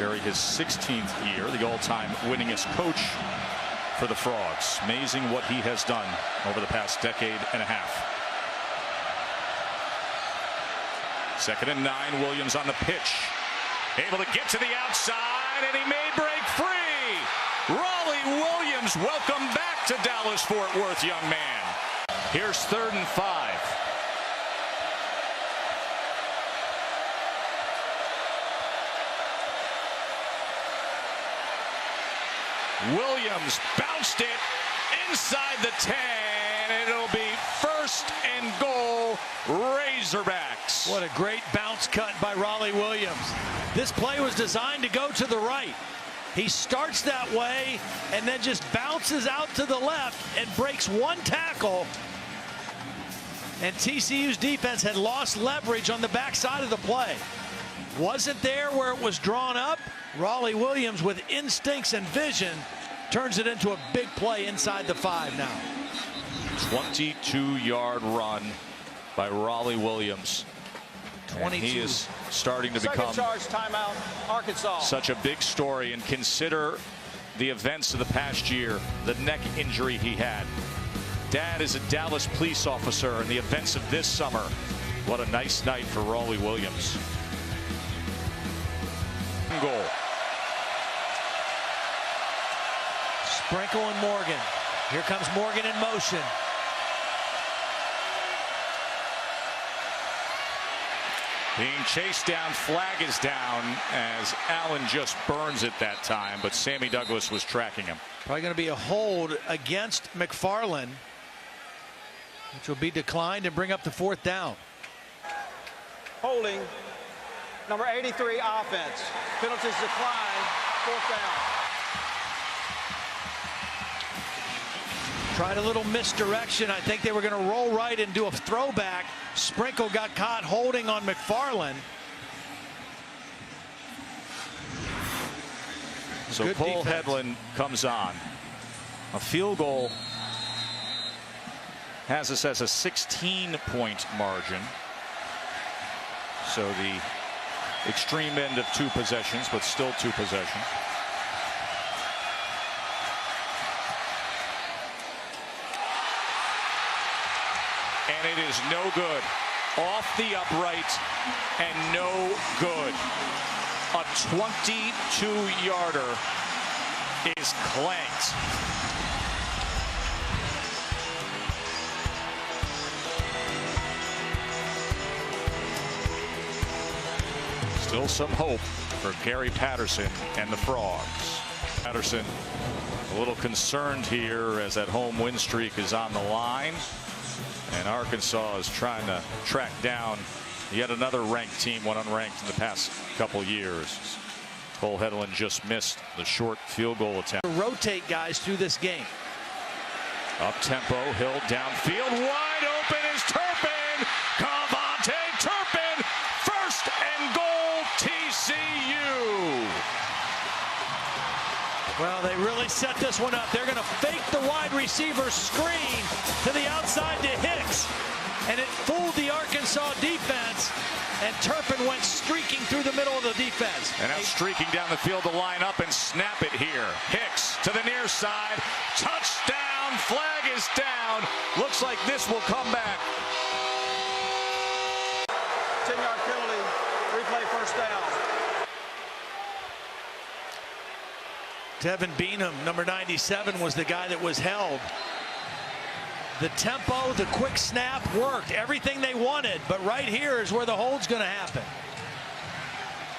Gary, his 16th year, the all-time winningest coach for the Frogs. Amazing what he has done over the past decade and a half. 2nd and 9, Williams on the pitch. Able to get to the outside, and he may break free. Raleigh Williams, welcome back to Dallas-Fort Worth, young man. Here's 3rd and 5. Williams bounced it inside the 10, and it'll be 1st and goal, Razorbacks. What a great bounce cut by Raleigh Williams. This play was designed to go to the right. He starts that way and then just bounces out to the left and breaks one tackle. And TCU's defense had lost leverage on the backside of the play. Wasn't there where it was drawn up. Raleigh Williams, with instincts and vision, turns it into a big play inside the 5 now. 22-yard run by Raleigh Williams. 22. And he is starting to become charge, timeout, Arkansas. Such a big story, and consider the events of the past year, the neck injury he had. Dad is a Dallas police officer, and the events of this summer. What a nice night for Raleigh Williams. Goal. Sprinkle and Morgan. Here comes Morgan in motion. Being chased down, flag is down as Allen just burns it that time, but Sammy Douglas was tracking him. Probably going to be a hold against McFarland, which will be declined and bring up the 4th down. Holding, number 83, offense. Penalties decline, 4th down. Tried a little misdirection. I think they were going to roll right and do a throwback. Sprinkle got caught holding on McFarland. So Good Cole defense. Hedlund comes on. A field goal has us as a 16-point margin. So the extreme end of 2 possessions, but still 2 possessions. And it is no good. Off the upright and no good. A 22-yarder is clanked. Still some hope for Gary Patterson and the Frogs. Patterson a little concerned here as that home win streak is on the line. And Arkansas is trying to track down yet another ranked team, one unranked in the past couple years. Cole Hedlund just missed the short field goal attempt. Rotate guys through this game. Up tempo, Hill downfield, wide open is Turpin. Cavante Turpin, 1st and goal, TCU. Well, they really set this one up. They're going to fake the wide receiver screen to the outside to Hicks. And it fooled the Arkansas defense. And Turpin went streaking through the middle of the defense. And now streaking down the field to line up and snap it here. Hicks to the near side. Touchdown. Flag is down. Looks like this will come back. 10-yard penalty. Replay, 1st down. Tevin Beanham, number 97, was the guy that was held. The tempo, the quick snap worked. Everything they wanted, but right here is where the hold's going to happen.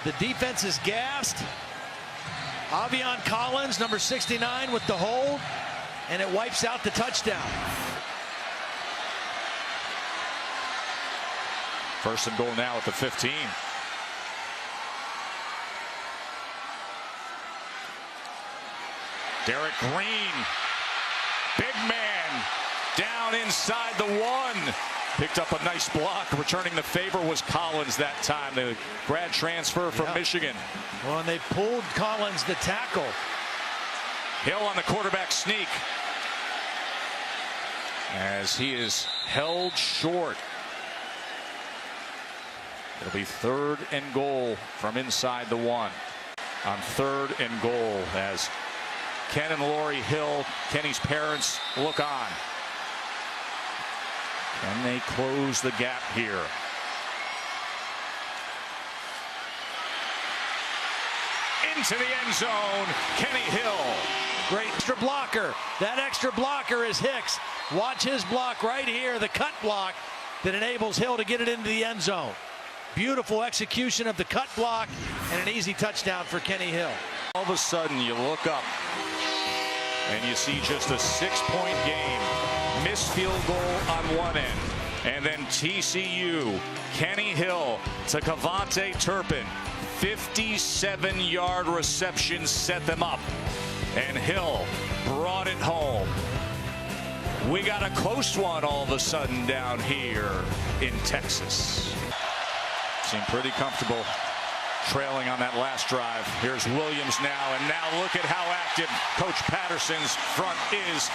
The defense is gassed. Avion Collins, number 69, with the hold, and it wipes out the touchdown. 1st and goal now at the 15. Derek Green, big man, down inside the 1. Picked up a nice block. Returning the favor was Collins that time, the grad transfer from Michigan. Well, and they pulled Collins, the tackle. Hill on the quarterback sneak as he is held short. It'll be 3rd and goal from inside the 1. on 3rd and goal as Ken and Lori Hill, Kenny's parents, look on. Can they close the gap here? Into the end zone, Kenny Hill. Great extra blocker. That extra blocker is Hicks. Watch his block right here, the cut block that enables Hill to get it into the end zone. Beautiful execution of the cut block and an easy touchdown for Kenny Hill. All of a sudden you look up and you see just a 6-point game. Missed field goal on one end. And then TCU, Kenny Hill to Cavante Turpin. 57-yard reception set them up. And Hill brought it home. We got a close one all of a sudden down here in Texas. Seemed pretty comfortable trailing on that last drive. Here's Williams now, and now look at how active Coach Patterson's front is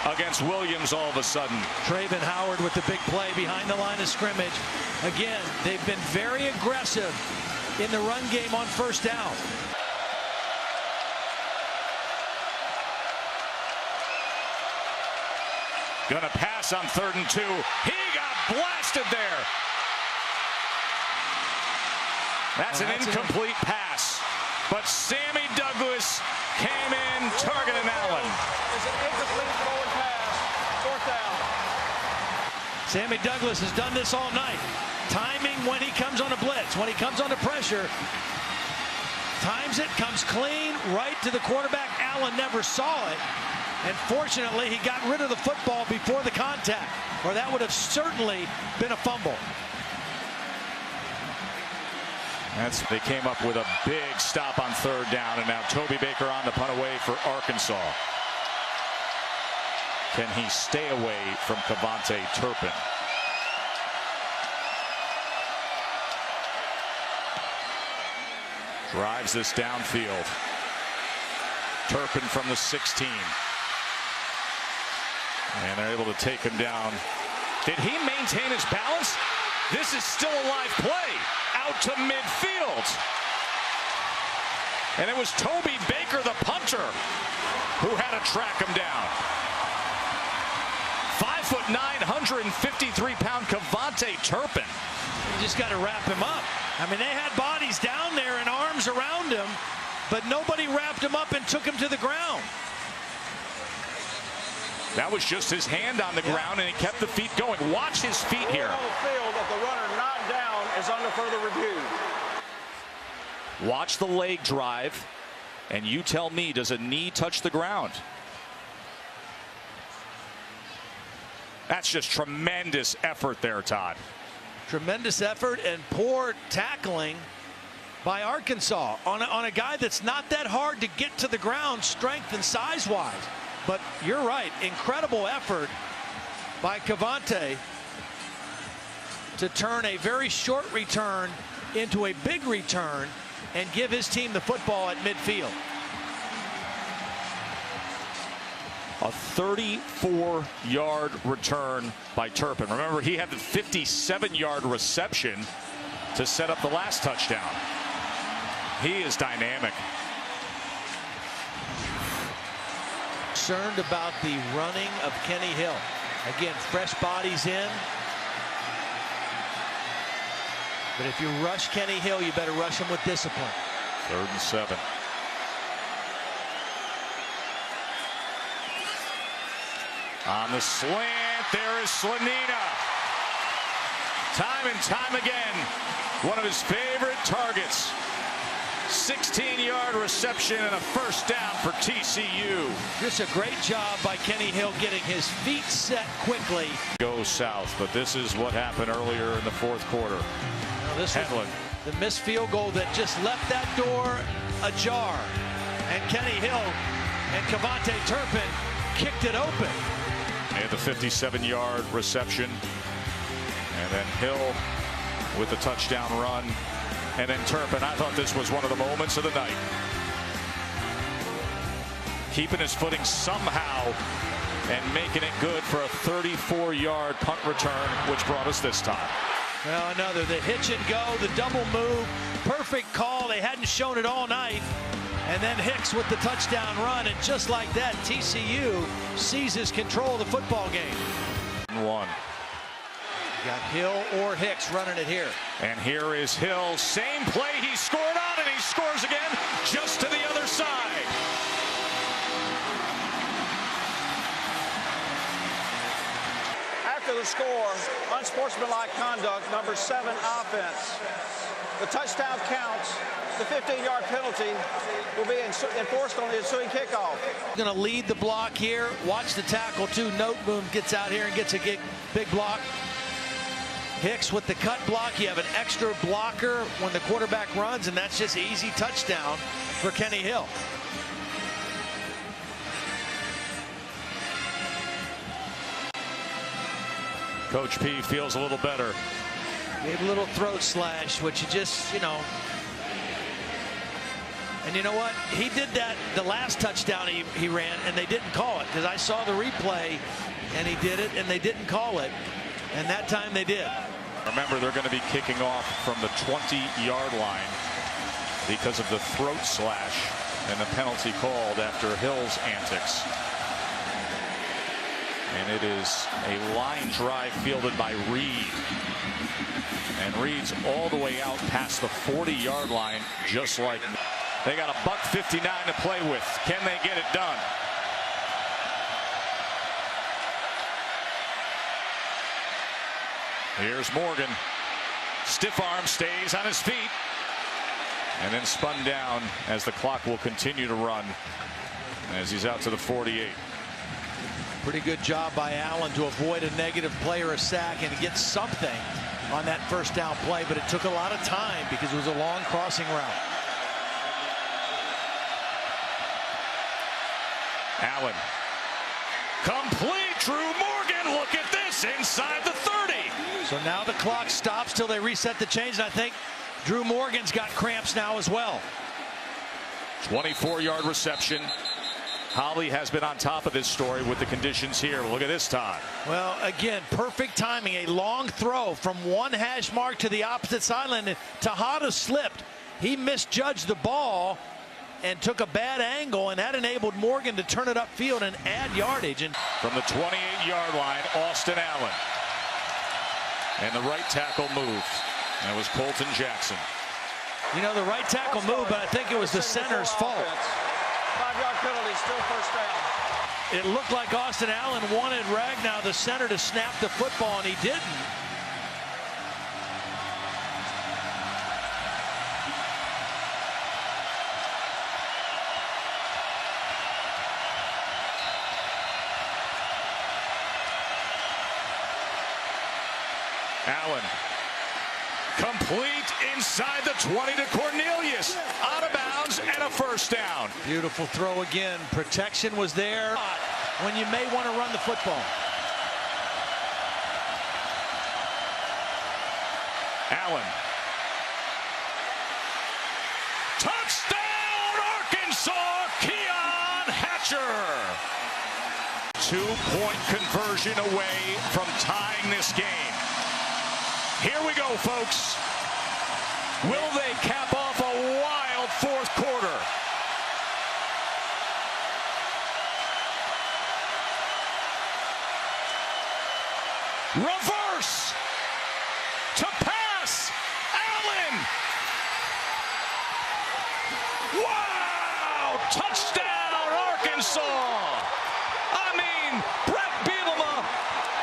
against Williams all of a sudden. Traven Howard with the big play behind the line of scrimmage. Again, they've been very aggressive in the run game on 1st down. Gonna pass on 3rd and 2. He got blasted there. That's an incomplete pass. But Sammy Douglas came in, targeting Allen. It's an incomplete forward pass. 4th down. Sammy Douglas has done this all night. Timing when he comes on a blitz, when he comes under pressure. Times it, comes clean, right to the quarterback. Allen never saw it. And fortunately, he got rid of the football before the contact, or that would have certainly been a fumble. They came up with a big stop on 3rd down, and now Toby Baker on the punt away for Arkansas. Can he stay away from Cavante Turpin? Drives this downfield. Turpin from the 16. And they're able to take him down. Did he maintain his balance? This is still a live play. Out to midfield. And it was Toby Baker, the punter, who had to track him down. 5'9", 153-pound Cavante Turpin. You just got to wrap him up. I mean, they had bodies down there and arms around him, but nobody wrapped him up and took him to the ground. That was just his hand on the ground, and he kept the feet going. Watch his feet here. On the field of the runner not down is under further review. Watch the leg drive, and you tell me, does a knee touch the ground? That's just tremendous effort there, Todd. Tremendous effort and poor tackling by Arkansas on a guy that's not that hard to get to the ground, strength and size-wise. But you're right, incredible effort by Cavante to turn a very short return into a big return and give his team the football at midfield. A 34-yard return by Turpin. Remember, he had the 57-yard reception to set up the last touchdown. He is dynamic. Concerned about the running of Kenny Hill. Again, fresh bodies in. But if you rush Kenny Hill, you better rush him with discipline. 3rd and 7. On the slant, there is Slanina. Time and time again, one of his favorite targets. 16-yard reception and a 1st down for TCU. Just a great job by Kenny Hill getting his feet set quickly. Go south, but this is what happened earlier in the 4th quarter. Now this Hedlund. The missed field goal that just left that door ajar. And Kenny Hill and Cavante Turpin kicked it open. They had the 57-yard reception. And then Hill with the touchdown run. And then Turpin, I thought this was one of the moments of the night. Keeping his footing somehow and making it good for a 34-yard punt return, which brought us this time. Well, another, the hitch and go, the double move, perfect call. They hadn't shown it all night. And then Hicks with the touchdown run, and just like that, TCU seizes control of the football game. One. You got Hill or Hicks running it here. And here is Hill. Same play he scored on, and he scores again just to the other side. After the score, unsportsmanlike conduct, number 7 offense. The touchdown counts. The 15-yard penalty will be enforced on the ensuing kickoff. Going to lead the block here. Watch the tackle, too. Noteboom gets out here and gets a big block. Hicks with the cut block. You have an extra blocker when the quarterback runs, and that's just easy touchdown for Kenny Hill. Coach P feels a little better. Gave a little throat slash, which you just, you know. And you know what? He did that the last touchdown he ran, and they didn't call it, because I saw the replay, and he did it, and they didn't call it. And that time they did. Remember, they're going to be kicking off from the 20-yard line because of the throat slash and the penalty called after Hill's antics. And it is a line drive fielded by Reed. And Reed's all the way out past the 40-yard line, just like they got $1:59 to play with. Can they get it done? Here's Morgan. Stiff arm, stays on his feet, and then spun down as the clock will continue to run as he's out to the 48. Pretty good job by Allen to avoid a negative play or a sack and get something on that first down play, but it took a lot of time because it was a long crossing route. Allen. Complete. Drew Morgan. Look at this inside the 30. So now the clock stops till they reset the chains, and I think Drew Morgan's got cramps now as well. 24-yard reception. Holly has been on top of this story with the conditions here. Look at this time. Well, again, perfect timing. A long throw from one hash mark to the opposite sideline. And Tejada slipped. He misjudged the ball and took a bad angle, and that enabled Morgan to turn it upfield and add yardage. And from the 28-yard line, Austin Allen. And the right tackle moved. And it was Colton Jackson. You know, the right tackle moved, but I think it was the center's fault. 5-yard penalty, still first down. It looked like Austin Allen wanted Ragnow, the center, to snap the football, and he didn't. Allen. Complete inside the 20 to Cornelius. Out of bounds and a first down. Beautiful throw again. Protection was there when you may want to run the football. Allen. Touchdown, Arkansas, Keon Hatcher. 2-point conversion away from tying this game. Here we go, folks. Will they cap off a wild fourth quarter? Reverse to pass. Allen. Wow! Touchdown, Arkansas. I mean, Brett Bielema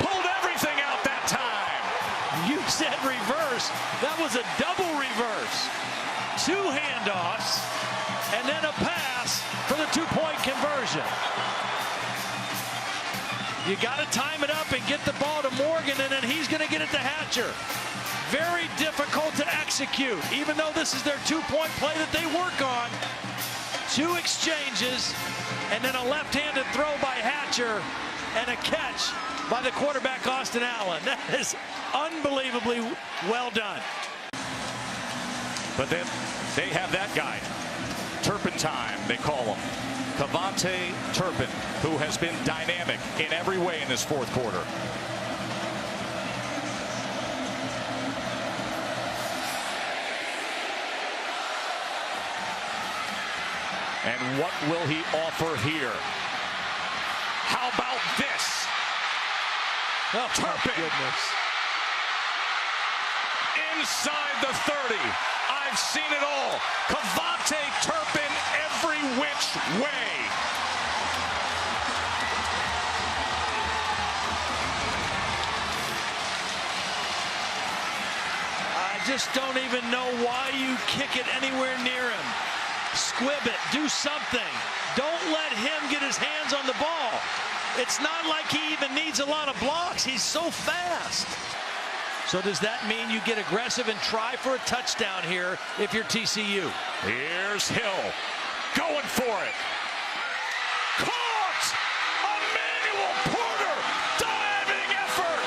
pulled everything out that time. You said reverse. That was a double reverse. 2 handoffs and then a pass for the 2-point conversion. You got to time it up and get the ball to Morgan, and then he's going to get it to Hatcher. Very difficult to execute, even though this is their 2-point play that they work on. 2 exchanges and then a left-handed throw by Hatcher and a catch by the quarterback, Austin Allen. That is unbelievably well done. But then they have that guy, Turpentine, they call him. Cavante Turpin, who has been dynamic in every way in this fourth quarter. And what will he offer here? How about this? Oh, Turpin. Goodness. Inside the 30. I've seen it all. Cavante Turpin every which way. I just don't even know why you kick it anywhere near him. Squib it. Do something. Don't let him get his hands on the ball. It's not like he even needs a lot of blocks. He's so fast. So does that mean you get aggressive and try for a touchdown here if you're TCU? Here's Hill going for it. Caught! Emmanuel Porter diving effort.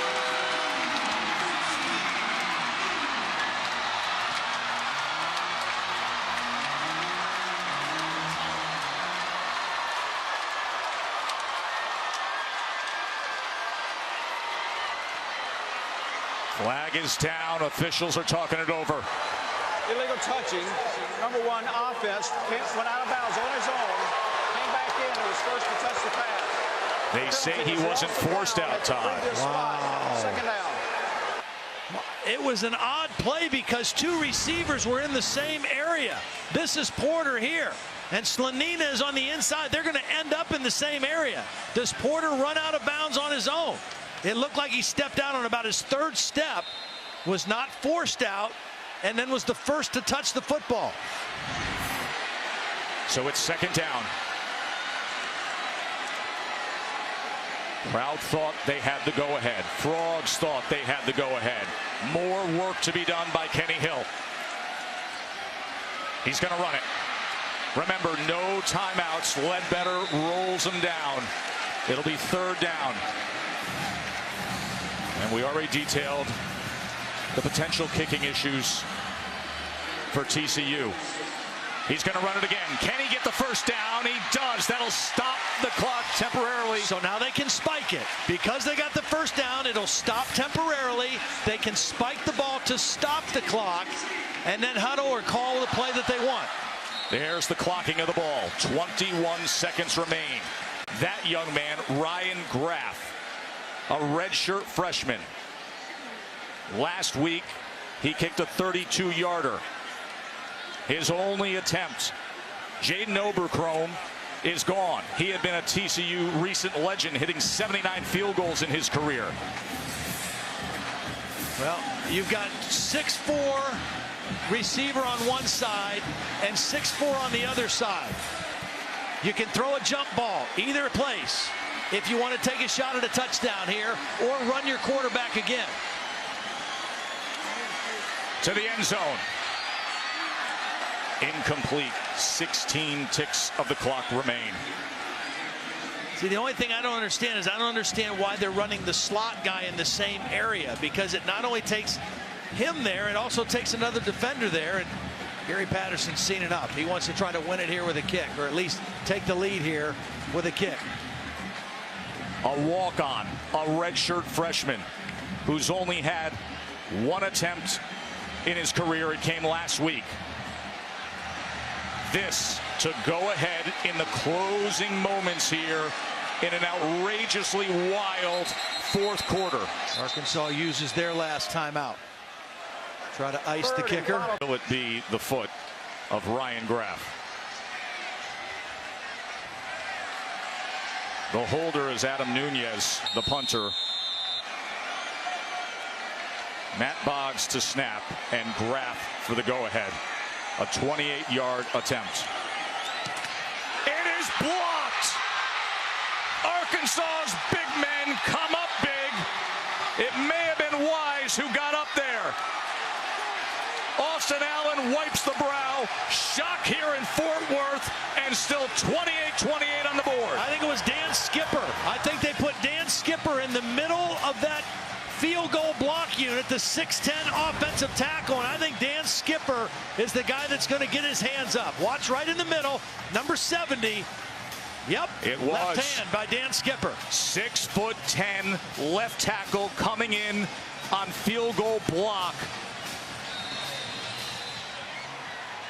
Flag is down. Officials are talking it over. Illegal touching. Number 1 offense went out of bounds on his own. Came back in and was first to touch the pass. They say he wasn't forced out, Todd. Wow. Second down. It was an odd play because 2 receivers were in the same area. This is Porter here, and Slanina is on the inside. They're going to end up in the same area. Does Porter run out of bounds on his own? It looked like he stepped out on about his 3rd step, was not forced out, and then was the first to touch the football. So it's second down. Crowd thought they had the go-ahead. Frogs thought they had the go-ahead. More work to be done by Kenny Hill. He's going to run it. Remember, no timeouts. Ledbetter rolls him down. It'll be 3rd down. And we already detailed the potential kicking issues for TCU. He's going to run it again. Can he get the first down? He does. That'll stop the clock temporarily. So now they can spike it. Because they got the first down, it'll stop temporarily. They can spike the ball to stop the clock and then huddle or call the play that they want. There's the clocking of the ball. 21 seconds remain. That young man, Ryan Graff, a redshirt freshman. Last week, he kicked a 32-yarder. His only attempt. Jaden Oberchrome is gone. He had been a TCU recent legend, hitting 79 field goals in his career. Well, you've got 6'4" receiver on one side and 6'4" on the other side. You can throw a jump ball either place if you want to take a shot at a touchdown here or run your quarterback again. To the end zone. Incomplete. 16 ticks of the clock remain. See, the only thing I don't understand is I don't understand why they're running the slot guy in the same area, because it not only takes him there, it also takes another defender there, and Gary Patterson's seen enough. He wants to try to win it here with a kick, or at least take the lead here with a kick. A walk-on, a redshirt freshman who's only had 1 attempt in his career. It came last week. This to go ahead in the closing moments here in an outrageously wild 4th quarter. Arkansas uses their last timeout. Try to ice the kicker. Will it be the foot of Ryan Graff? The holder is Adam Nunez, the punter. Matt Boggs to snap, and Graff for the go-ahead. A 28-yard attempt. It is blocked. Arkansas's big men come up big. It may have been Wise who got up there. Austin Allen wipes the brow. Shock here in Fort Worth, and still 28-28 on the board. I think it was Dan Skipper. I think they put Dan Skipper in the middle of that field goal block unit, the 6'10" offensive tackle, and I think Dan Skipper is the guy that's going to get his hands up. Watch right in the middle, number 70. Yep, it was left hand by Dan Skipper. 6'10" left tackle coming in on field goal block.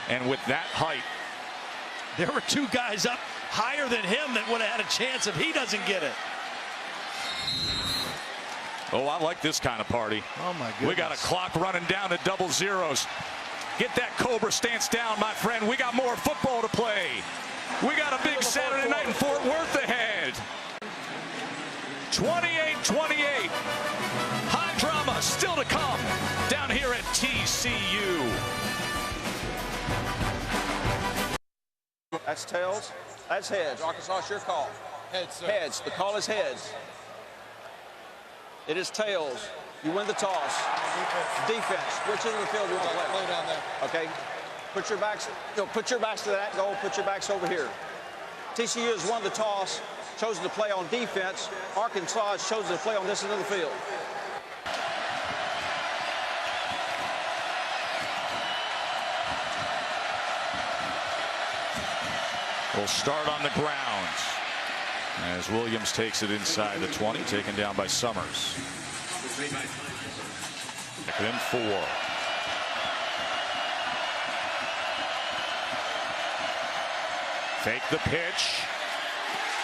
And with that height, There were two guys up higher than him that would have had a chance if he doesn't get it. Oh, I like this kind of party. Oh, my goodness. We got a clock running down to double zeros. Get that Cobra stance down, my friend. We got more football to play. We got a big Saturday night in Fort Worth ahead. 28-28. High drama still to come down here at TCU. That's tails. That's heads. Arkansas, it's your call. Heads, sir. Heads. The call is heads. It is tails. You win the toss. Defense. Which end of the field do you want to play? Play down there. Okay. Put your backs to that goal. Put your backs over here. TCU has won the toss, chosen to play on defense. Arkansas has chosen to play on this end of the field. We'll start on the ground as Williams takes it inside the 20, taken down by Summers. Second and 4. Fake the pitch,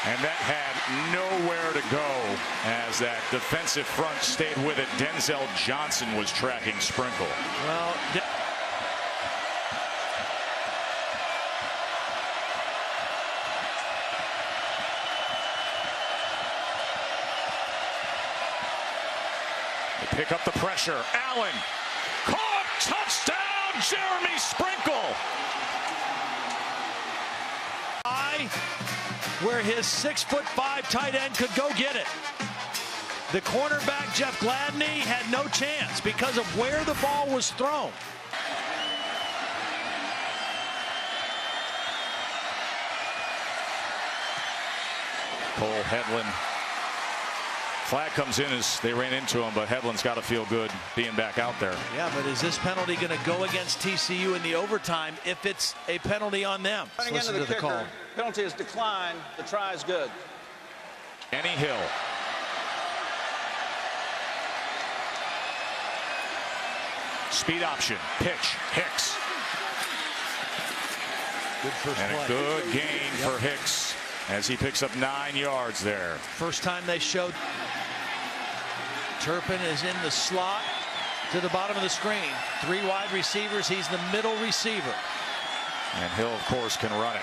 and that had nowhere to go as that defensive front stayed with it. Denzel Johnson was tracking Sprinkle. Well, They pick up the pressure. Allen caught, touchdown, Jeremy Sprinkle. where his 6'5" tight end could go get it. The cornerback, Jeff Gladney, had no chance because of where the ball was thrown. Cole Hedlund. Flag comes in as they ran into him, but Hedlund's got to feel good being back out there. Yeah, but is this penalty going to go against TCU in the overtime if it's a penalty on them? Running into the kicker. Penalty is declined. The try is good. Kenny Hill. Speed option. Pitch. Hicks. Good first and play. A good gain for Hicks as he picks up 9 yards there. First time they showed. Turpin is in the slot to the bottom of the screen. 3 wide receivers. He's the middle receiver. And Hill, of course, can run it.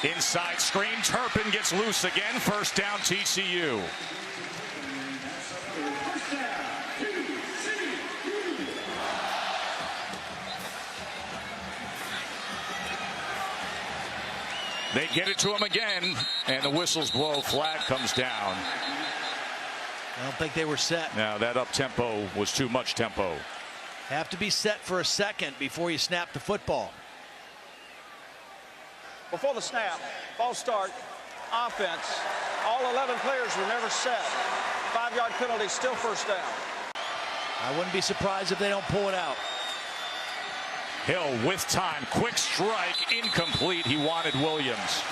Inside screen. Turpin gets loose again. First down, TCU. They get it to him again, and the whistles blow. Flag comes down. I don't think they were set. Now that up tempo was too much tempo. Have to be set for a second before you snap the football. Before the snap, false start, offense. All 11 players were never set. 5-yard penalty, still first down. I wouldn't be surprised if they don't pull it out. Hill with time, quick strike, incomplete. He wanted Williams.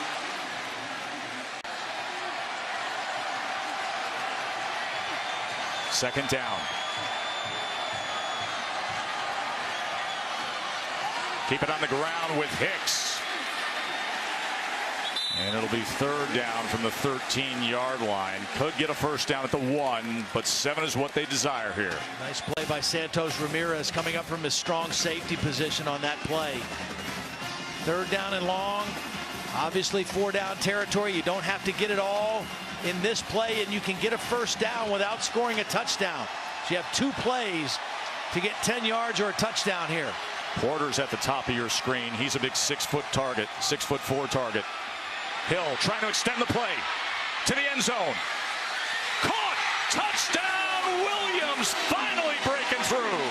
Second down. Keep it on the ground with Hicks. And it'll be third down from the 13-yard line. Could get a first down at the 1, but 7 is what they desire here. Nice play by Santos Ramirez coming up from his strong safety position on that play. Third down and long. Obviously 4-down territory. You don't have to get it all in this play, and you can get a first down without scoring a touchdown. So you have 2 plays to get 10 yards or a touchdown here. Porter's at the top of your screen. He's a big 6-foot target, 6'4" target. Hill trying to extend the play to the end zone. Caught! Touchdown! Williams finally breaking through.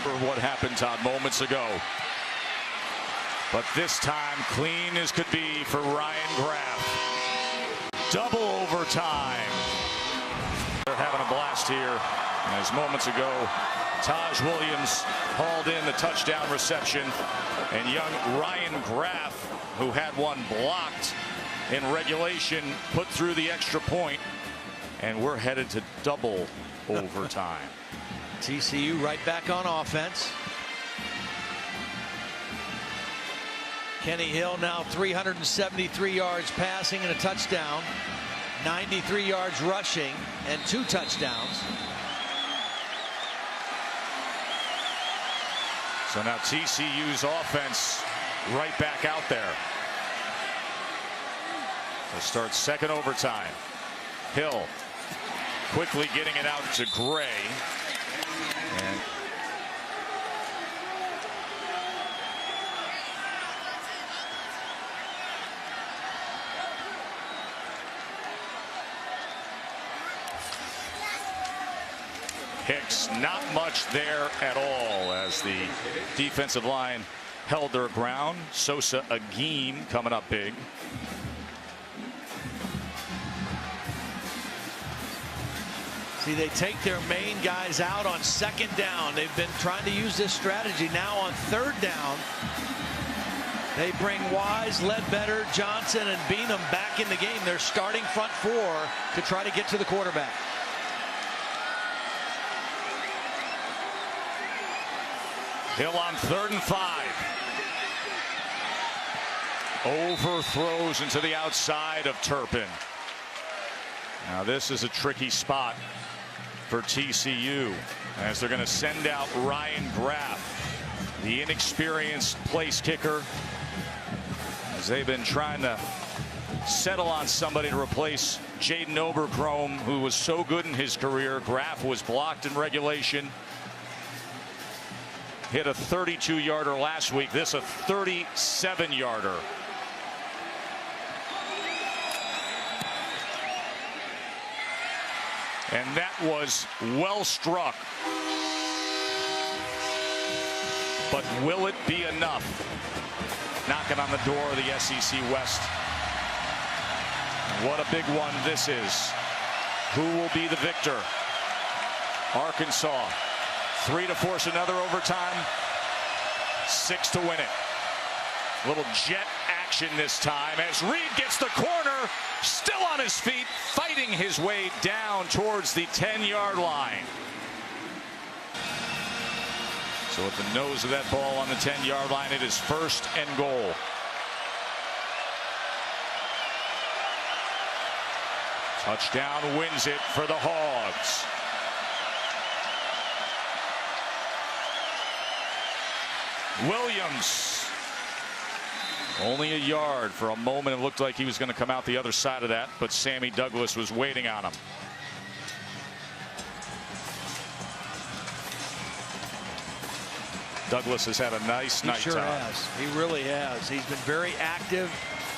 For what happened, Todd, moments ago. But this time, clean as could be for Ryan Graff. Double overtime. They're having a blast here. As moments ago, Taj Williams hauled in the touchdown reception, and young Ryan Graff, who had one blocked in regulation, put through the extra point, and we're headed to double overtime. TCU right back on offense. Kenny Hill now 373 yards passing and a touchdown, 93 yards rushing and 2 touchdowns. So now TCU's offense right back out there. To start second overtime. Hill quickly getting it out to Gray. And Hicks, not much there at all as the defensive line held their ground. Sosa Agim coming up big. See, they take their main guys out on second down. They've been trying to use this strategy. Now on third down, they bring Wise, Ledbetter, Johnson, and Beanham back in the game. They're starting front 4 to try to get to the quarterback. Hill on 3rd and 5. Overthrows into the outside of Turpin. Now this is a tricky spot for TCU as they're going to send out Ryan Graff, the inexperienced place kicker, as they've been trying to settle on somebody to replace Jaden Oberchrome, who was so good in his career. Graff was blocked in regulation. Hit a 32-yarder last week. This a 37-yarder. And that was well struck. But will it be enough? Knocking on the door of the SEC West. What a big one this is. Who will be the victor? Arkansas. 3 to force another overtime. 6 to win it. Little jet action this time as Reed gets the corner, still on his feet, fighting his way down towards the 10-yard line. So at the nose of that ball on the 10-yard line, it is 1st and goal. Touchdown wins it for the Hogs. Williams, only a yard. For a moment it looked like he was going to come out the other side of that, but Sammy Douglas was waiting on him. Douglas has had a nice night. He sure has. He really has. He's been very active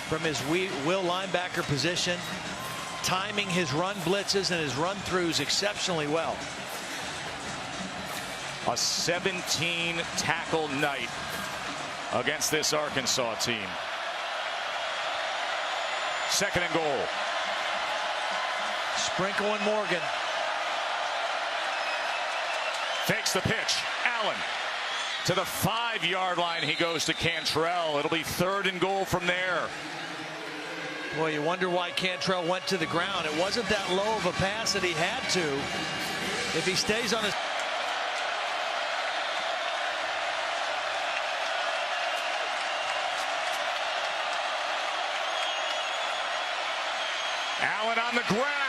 from his will linebacker position, timing his run blitzes and his run throughs exceptionally well. A 17 tackle night against this Arkansas team. 2nd and goal. Sprinkle and Morgan. Fakes the pitch. Allen to the 5-yard line. He goes to Cantrell. It'll be 3rd and goal from there. Boy, you wonder why Cantrell went to the ground. It wasn't that low of a pass that he had to. If he stays on his... Allen on the ground.